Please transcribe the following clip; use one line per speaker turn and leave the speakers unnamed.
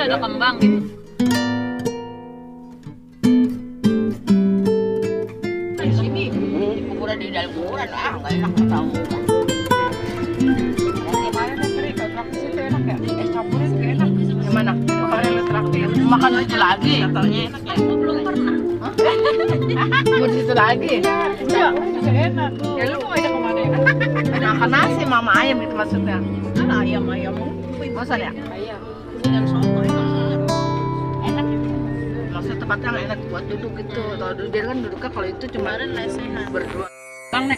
Ada kembang gitu. Di sini kuburan di dalam kuburan nggak enak tahu. Kemarin kan beri traktir itu enak ya. Es campuran juga enak. Yang mana? Kemarin lu traktir. Makan itu lagi. Katanya enak ya. Aku belum pernah. Mau di situ lagi? Iya. Bisa enak. Ya lu mau ngajak kemana ya? Makan nasi mama ayam gitu maksudnya. Ada ayam. Masa ya? Ayam. Dengan soto enak maksudnya tempatnya enak buat duduk gitu. Kalau dia kan duduknya kalau itu cuma berdua. Bang nek